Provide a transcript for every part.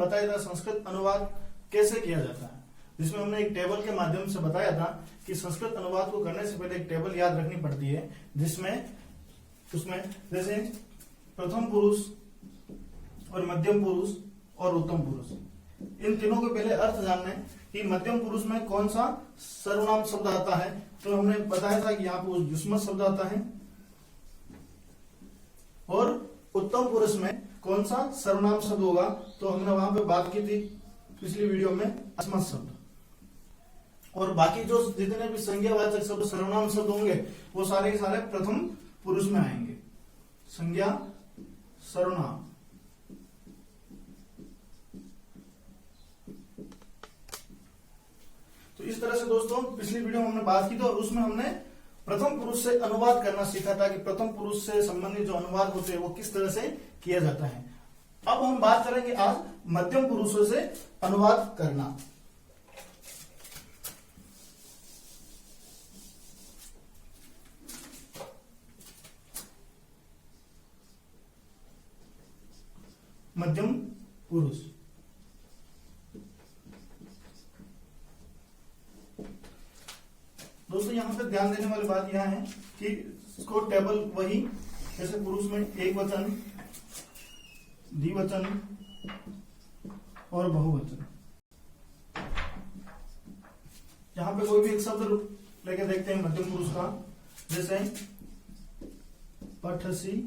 बताया था संस्कृत अनुवाद कैसे किया जाता है, जिसमें हमने एक टेबल के माध्यम से बताया था कि संस्कृत अनुवाद को करने से पहले एक टेबल याद रखनी पड़ती है, जिसमें उसमें जैसे प्रथम पुरुष और मध्यम पुरुष और उत्तम पुरुष, इन तीनों के पहले अर्थ जानने कि मध्यम पुरुष में कौन सा सर्वनाम शब्द आता है। तो हमने बताया था कि यहाँ पे युष्मत शब्द आता है, और उत्तम पुरुष में कौन सा सर्वनाम शब्द होगा, तो हमने वहां पे बात की थी पिछली वीडियो में अस्मत् शब्द। और बाकी जो जितने भी संज्ञावाचक शब्द सर्वनाम शब्द होंगे वो सारे के सारे प्रथम पुरुष में आएंगे, संज्ञा सर्वनाम। तो इस तरह से दोस्तों पिछली वीडियो में हमने बात की थी, और उसमें हमने प्रथम पुरुष से अनुवाद करना सीखा था कि प्रथम पुरुष से संबंधित जो अनुवाद होते हैं वो किस तरह से किया जाता है। अब हम बात करेंगे आज मध्यम पुरुषों से अनुवाद करना। मध्यम पुरुष दोस्तों यहां पे ध्यान देने वाली बात यह है कि इसको टेबल वही, जैसे पुरुष में एक वचन, द्विवचन और बहुवचन। यहां पे कोई भी एक शब्द लेके देखते हैं मध्यम पुरुष का, जैसे पठसी,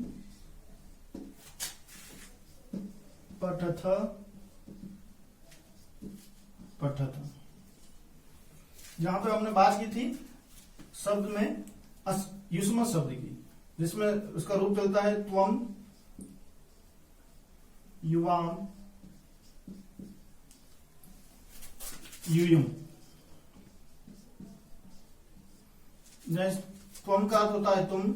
पठथ, पठत। जहां पे हमने बात की थी शब्द में युष्मत शब्द की, जिसमें उसका रूप चलता है त्वम, युवाम, यूयुम। त्वम का अर्थ होता है तुम,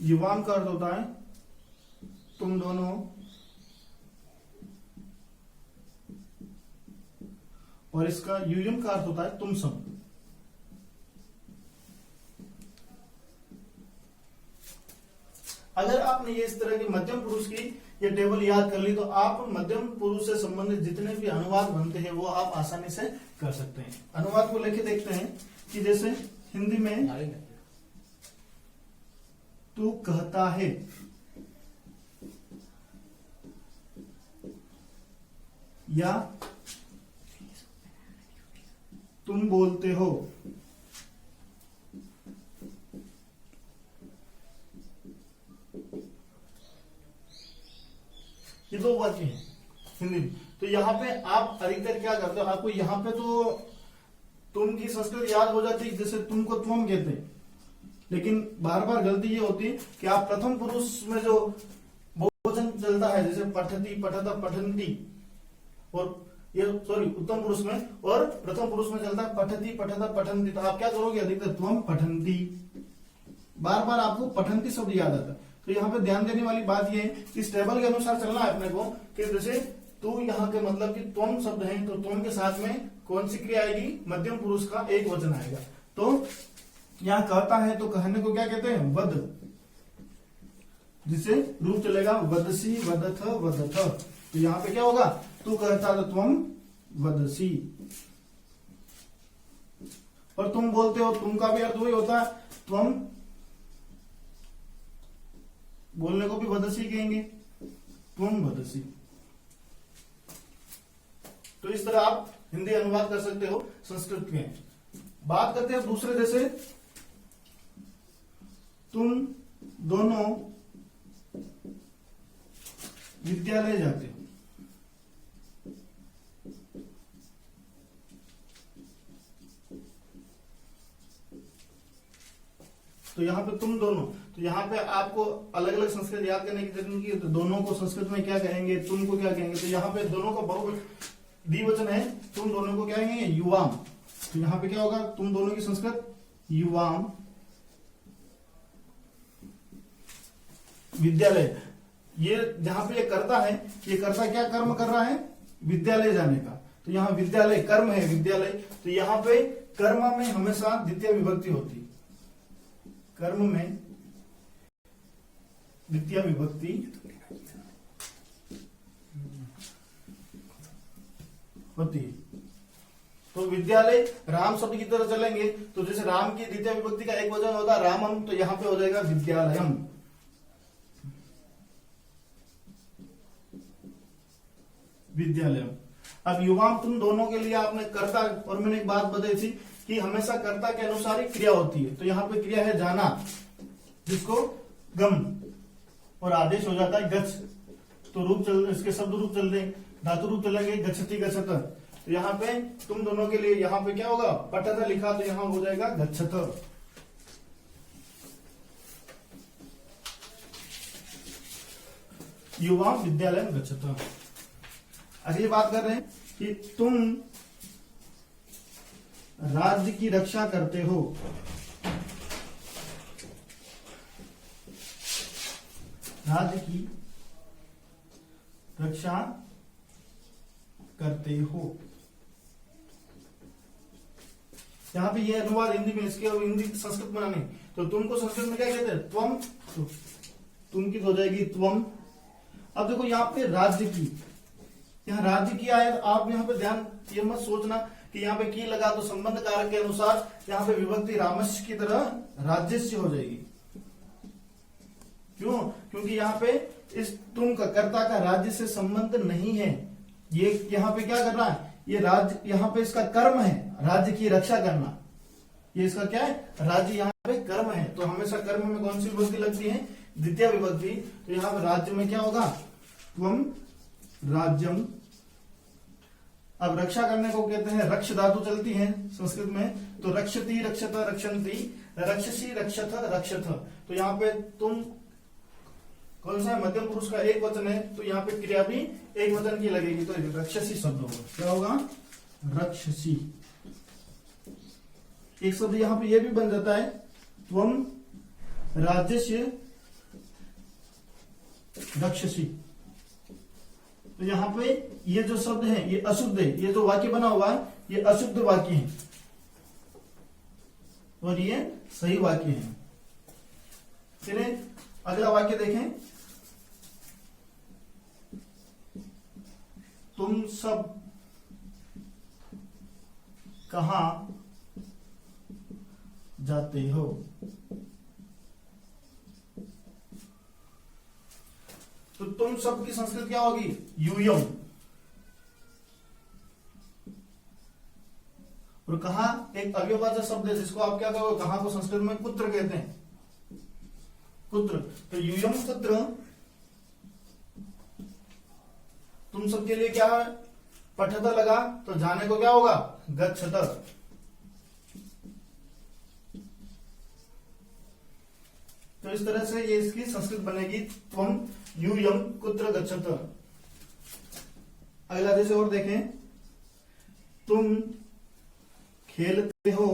युवाम का अर्थ होता है तुम दोनों, और इसका यूयम का अर्थ होता है तुम सब। अगर आपने ये इस तरह की मध्यम पुरुष की ये टेबल याद कर ली तो आप मध्यम पुरुष से संबंधित जितने भी अनुवाद बनते हैं वो आप आसानी से कर सकते हैं। अनुवाद को लेके देखते हैं कि जैसे हिंदी में तू कहता है, या तुम बोलते हो। ये दो वाक्य हैं हिंदी में। तो यहाँ पे आप अधिकतर क्या करते हो, आपको यहाँ पे तो तुम की संस्कृत याद हो जाती है, जैसे तुम को तुम कहते हैं, लेकिन बार बार गलती ये होती है कि आप प्रथम पुरुष में जो बहुवचन चलता है, जैसे पठती, पठता, पठंती, और ये सॉरी उत्तम पुरुष में, और प्रथम पुरुष में चलता है पठती, पठता, पठंती। तो आप क्या करोगे, अधिकतर त्वम पठंती, बार बार आपको पठंती शब्द याद आता है। तो यहाँ पे ध्यान देने वाली बात ये है कि इस टेबल के अनुसार चलना है अपने को, कि जैसे तू यहाँ के मतलब कि त्वम शब्द है, तो त्वम के साथ में कौन सी क्रिया आएगी, मध्यम पुरुष का एक वचन आएगा। तो यहाँ कहता है तो कहने को क्या कहते हैं, वद, जिसे रूप चलेगा वदसी, वदथ, वदथ। तो यहाँ पे क्या होगा, तू कहता तो तुम वदसी, और तुम बोलते हो, तुम का भी अर्थ वही होता है, तुम बोलने को भी वदसी कहेंगे, तुम वदसी। तो इस तरह आप हिंदी अनुवाद कर सकते हो संस्कृत में। बात करते हैं दूसरे, जैसे तुम दोनों विद्यालय जाते हो। तो यहाँ पे तुम दोनों, तो यहाँ पे आपको अलग अलग संस्कृत याद करने की जरूरत नहीं है। तो दोनों को संस्कृत में क्या कहेंगे, तुम को क्या कहेंगे, तो यहाँ पे दोनों का द्विवचन है, तुम दोनों को क्या कहेंगे, युवाम। तो यहाँ पे क्या होगा, तुम दोनों की संस्कृत युवाम विद्यालय। ये जहां पे ये करता है, ये करता क्या कर्म कर रहा है, विद्यालय जाने का। तो यहाँ विद्यालय कर्म है, विद्यालय। तो यहाँ पे कर्म में हमेशा द्वितीय विभक्ति होती, कर्म में द्वितीय विभक्ति होती है। तो विद्यालय राम शब्द की तरह चलेंगे तो जैसे राम की द्वितीय विभक्ति का एक वचन होता है रामम, तो यहाँ पे हो जाएगा विद्यालयम। विद्यालयम। अब युवाम तुम दोनों के लिए आपने कर्ता, और मैंने एक बात बताई थी कि हमेशा कर्ता के अनुसार ही क्रिया होती है। तो यहाँ पे क्रिया है जाना, जिसको गम, और आदेश हो जाता है गच्छ। तो रूप चल, इसके शब्द रूप चल रहे, धातु रूप चलेंगे गच्छति गच्छत। तो यहाँ पे तुम दोनों के लिए यहाँ पे क्या होगा, पठत लिखा तो यहाँ हो जाएगा गच्छत। युवा विद्यालय में गच्छत। अगली बात कर रहे हैं कि तुम राज्य की रक्षा करते हो। राज्य की रक्षा करते हो। यहाँ पे ये अनुवाद हिंदी में, इसके और हिंदी संस्कृत में नहीं। तो तुमको संस्कृत में क्या कहते हैं, त्वम। तो तुम की हो जाएगी त्वम। अब देखो यहाँ पे राज्य की, यहाँ राज्य की आया, आप यहाँ पे ध्यान ये मत सोचना कि यहाँ पे की लगा तो संबंध कारक के अनुसार यहाँ पे विभक्ति रामस्य की तरह राज्यस्य हो जाएगी। क्यों? क्योंकि यहाँ पे इस तुम का कर्ता का राज्य से संबंध नहीं है। ये यहाँ पे क्या कर रहा है, ये राज्य, यहाँ पे इसका कर्म है राज्य की रक्षा करना। ये इसका क्या है, राज्य यहाँ पे कर्म है। तो हमेशा कर्म में कौन सी विभक्ति लगती है, द्वितीय विभक्ति। तो यहाँ पे राज्य में क्या होगा, त्वम राज्यम। अब रक्षा करने को कहते हैं, रक्ष धातु चलती है संस्कृत में। तो रक्षति रक्षत रक्षन्ति, रक्षसी रक्षथ रक्षथ। तो यहाँ पे तुम कौन सा मध्यम पुरुष का एक वचन है, तो यहाँ पे क्रिया भी एक वचन की लगेगी। तो रक्षसी शब्द होगा, क्या होगा, रक्षसी। एक शब्द यहाँ पे ये भी बन जाता है, त्वम राज्यस्य रक्षसी। तो यहाँ पे ये जो शब्द है ये अशुद्ध है, ये जो वाक्य बना हुआ है ये अशुद्ध वाक्य है और ये सही वाक्य है। चलिए अगला वाक्य देखें, तुम सब कहां जाते हो। तो तुम सब की संस्कृत क्या होगी, यूयम। और कहा एक अव्ययवाचक शब्द है जिसको आप क्या कहोगे, कहा को संस्कृत में पुत्र कहते हैं, पुत्र। तो यूयम पुत्र, तुम सबके लिए क्या है, पठत लगा तो जाने को क्या होगा, गच्छत। तो इस तरह से ये इसकी संस्कृत बनेगी, त्वम यूयम कुत्र गच्छत। अगला जैसे और देखें, तुम खेलते हो,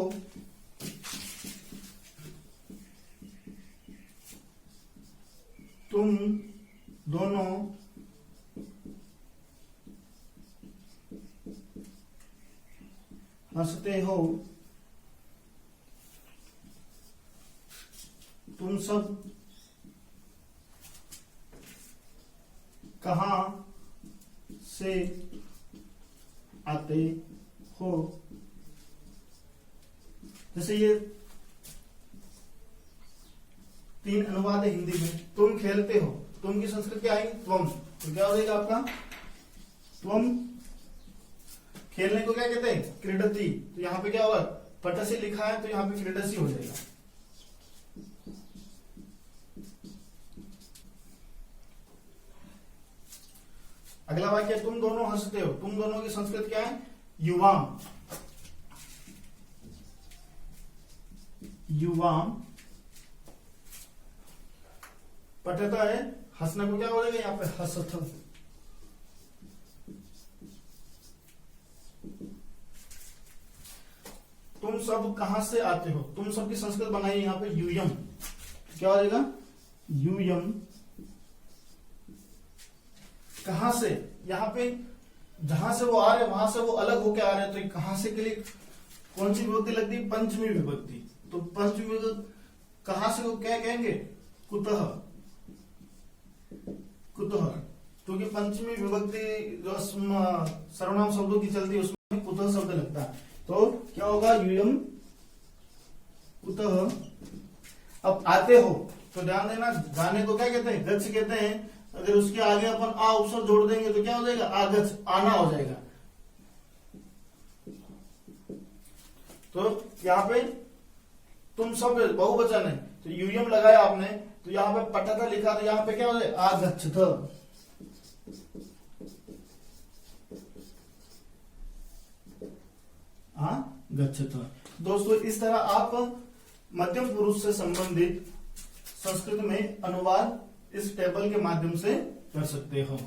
तुम दोनों हंसते हो, तुम सब कहां से आते हो। जैसे ये तीन अनुवाद है हिंदी में। तुम खेलते हो, तुम की संस्कृत क्या आएगी, त्वम। तो क्या हो जाएगा आपका, त्वम। खेलने को क्या कहते हैं, क्रीडति। तो यहाँ पे क्या होगा, पटसी लिखा है तो यहाँ पे क्रीडसी हो जाएगा। अगला वाक्य, तुम दोनों हंसते हो। तुम दोनों की संस्कृत क्या है, युवाम। युवाम पठता है, हंसने को क्या हो जाएगा यहाँ पे, हसथ। तुम सब कहां से आते हो, तुम सब की संस्कृत बनाई यहाँ पे यूयम। क्या हो जाएगा, यूयम। कहां से, यहाँ पे जहां से वो आ रहे वहां से वो अलग होके आ रहे हैं। तो कहां से के लिए कौन सी विभक्ति लगती है, पंचमी विभक्ति। तो पंचमी विभक्ति कहां से वो क्या कहेंगे, कुतः। कुतः क्योंकि पंचमी विभक्ति जो सर्वनाम शब्दों की चलती है उसमें कुतः शब्द लगता है, तो क्या होगा यूयम कुतः। अब आते हो तो ध्यान देना, जाने को क्या कहते हैं, गच्छ कहते हैं। अगर उसके आगे अपन आ उपसर्ग जोड़ देंगे तो क्या हो जाएगा, आगच्छ, आना हो जाएगा। तो यहाँ पे तुम सब बहुवचन है, तो यूयम लगाया आपने, तो यहाँ पे पठत लिखा, तो यहाँ पे क्या हो जाए, आगच्छत। गच्छत। दोस्तों इस तरह आप मध्यम पुरुष से संबंधित संस्कृत में अनुवाद इस टेबल के माध्यम से कर सकते हो।